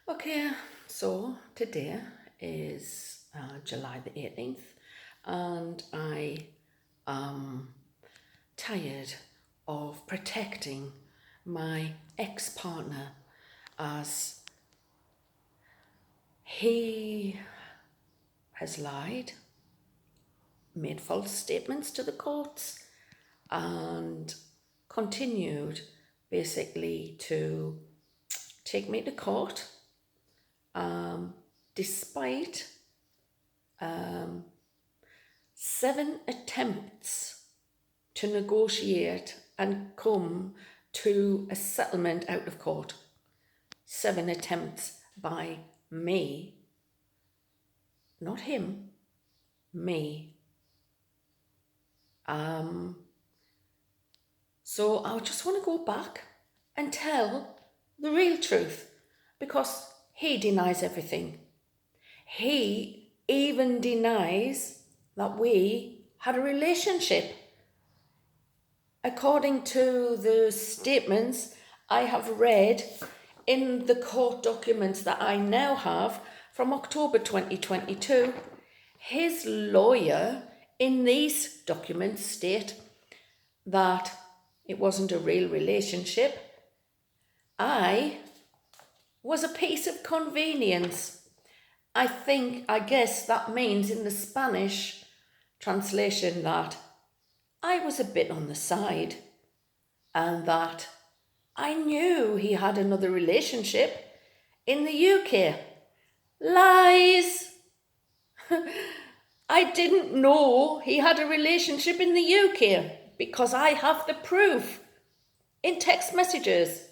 Okay, so today is July the 18th, and I am tired of protecting my ex partner as he has lied, made false statements to the courts, and continued basically to take me to court despite 7 attempts to negotiate and come to a settlement out of court. 7 attempts by me, not him, me. So I just want to go back and tell the real truth because he denies everything. He even denies that we had a relationship. According to the statements I have read in the court documents that I now have from October 2022, his lawyer in these documents state that it wasn't a real relationship. I was a piece of convenience. I guess that means in the Spanish translation that I was a bit on the side and that I knew he had another relationship in the UK. Lies! I didn't know he had a relationship in the UK because I have the proof in text messages.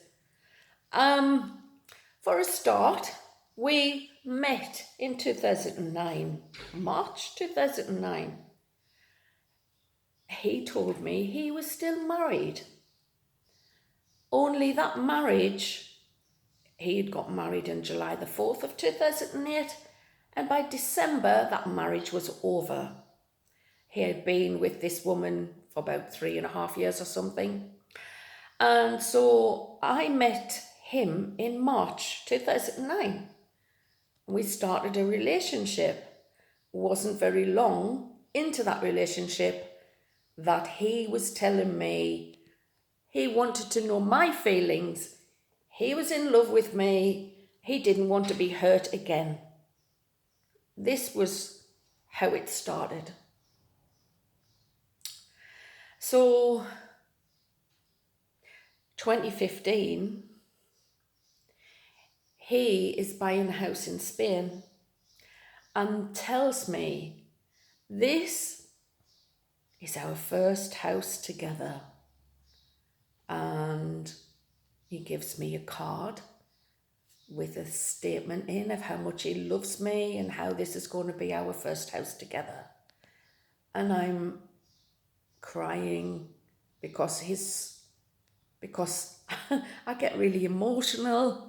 For a start, we met in 2009, March 2009. He told me he was still married. Only that marriage, he had got married on July the 4th of 2008, and by December that marriage was over. He had been with this woman for about 3.5 years or something. And so I met him in March 2009. We started a relationship. Wasn't very long into that relationship that he was telling me he wanted to know my feelings. He was in love with me. He didn't want to be hurt again. This was how it started. So 2015, he is buying a house in Spain and tells me this is our first house together. And he gives me a card with a statement in of how much he loves me and how this is going to be our first house together. And I'm crying because I get really emotional.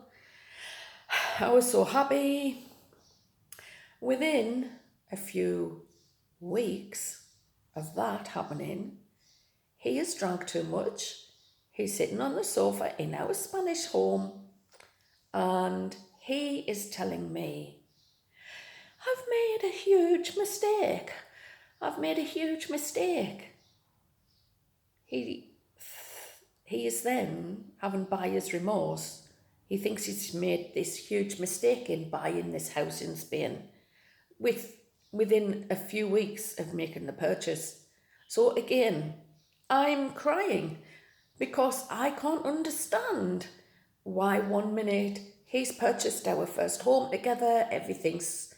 I was so happy. Within a few weeks of that happening, he has drank too much. He's sitting on the sofa in our Spanish home and he is telling me, I've made a huge mistake. I've made a huge mistake. He is then having buyer's remorse. He thinks he's made this huge mistake in buying this house in Spain within a few weeks of making the purchase. So again, I'm crying because I can't understand why 1 minute he's purchased our first home together, everything's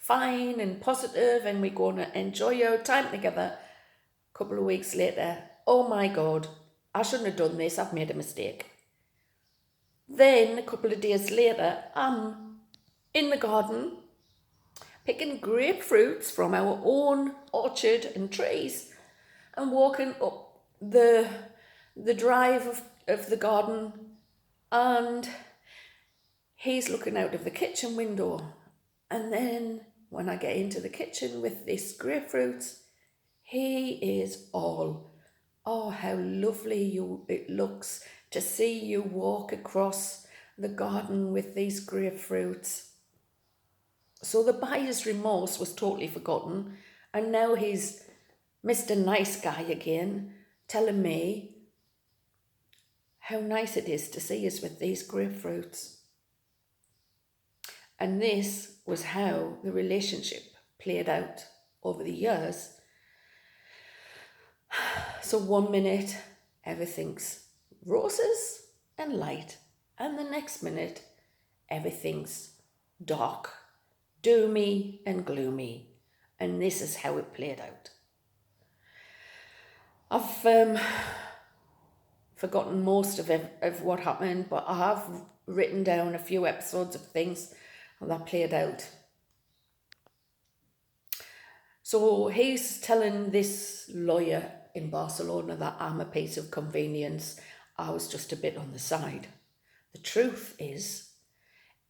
fine and positive and we're going to enjoy our time together. A couple of weeks later, oh my God, I shouldn't have done this, I've made a mistake. Then a couple of days later, I'm in the garden picking grapefruits from our own orchard and trees and walking up the drive of the garden, and he's looking out of the kitchen window. And then when I get into the kitchen with this grapefruits, he is all, oh, how lovely it looks to see you walk across the garden with these grapefruits. So the buyer's remorse was totally forgotten, and now he's Mr. Nice Guy again, telling me how nice it is to see us with these grapefruits. And this was how the relationship played out over the years. So 1 minute, everything's roses and light, and the next minute, everything's dark, doomy and gloomy. And this is how it played out. I've forgotten most of what happened, but I have written down a few episodes of things that played out. So he's telling this lawyer in Barcelona that I'm a piece of convenience. I was just a bit on the side. The truth is,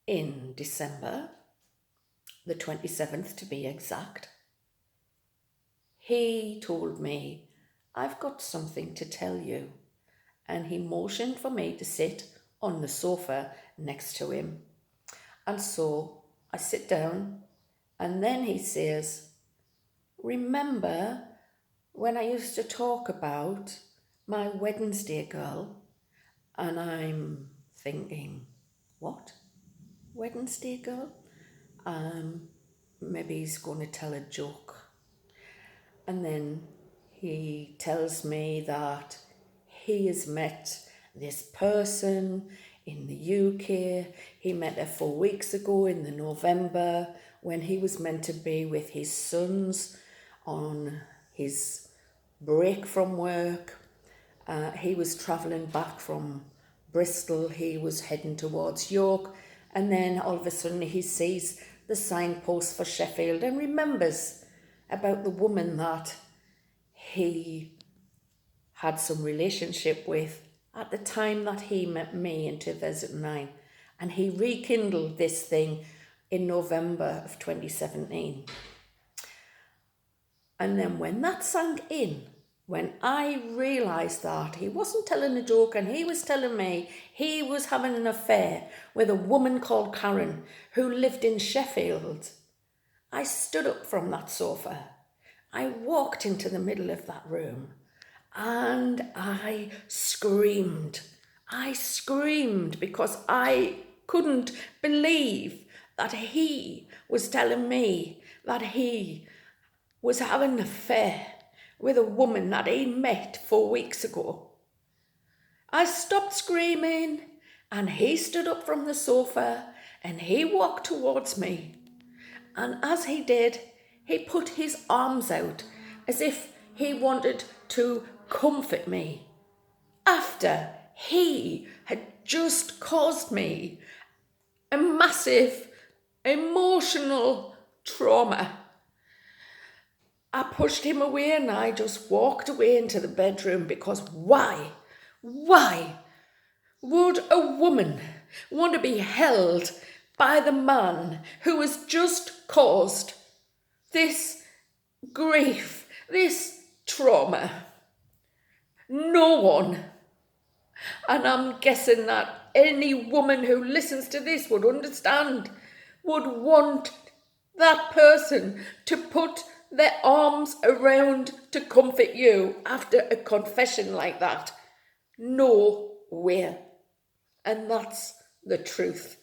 in December, the 27th to be exact, he told me, I've got something to tell you. And he motioned for me to sit on the sofa next to him. And so I sit down, and then he says, remember when I used to talk about my Wednesday girl? And I'm thinking, what? Wednesday girl? Maybe he's going to tell a joke. And then he tells me that he has met this person in the UK. He met her 4 weeks ago in the November when he was meant to be with his sons on his break from work. He was travelling back from Bristol. He was heading towards York. And then all of a sudden he sees the signpost for Sheffield and remembers about the woman that he had some relationship with at the time that he met me in 2009. And he rekindled this thing in November of 2017. And then when that sank in, when I realised that he wasn't telling a joke and he was telling me he was having an affair with a woman called Karen who lived in Sheffield, I stood up from that sofa. I walked into the middle of that room and I screamed. I screamed because I couldn't believe that he was telling me that he was having an affair with a woman that he met 4 weeks ago. I stopped screaming and he stood up from the sofa and he walked towards me. And as he did, he put his arms out as if he wanted to comfort me after he had just caused me a massive emotional trauma. I pushed him away and I just walked away into the bedroom because why would a woman want to be held by the man who has just caused this grief, this trauma? No one. And I'm guessing that any woman who listens to this would understand, would want that person to put their arms around to comfort you after a confession like that. Nowhere. And that's the truth.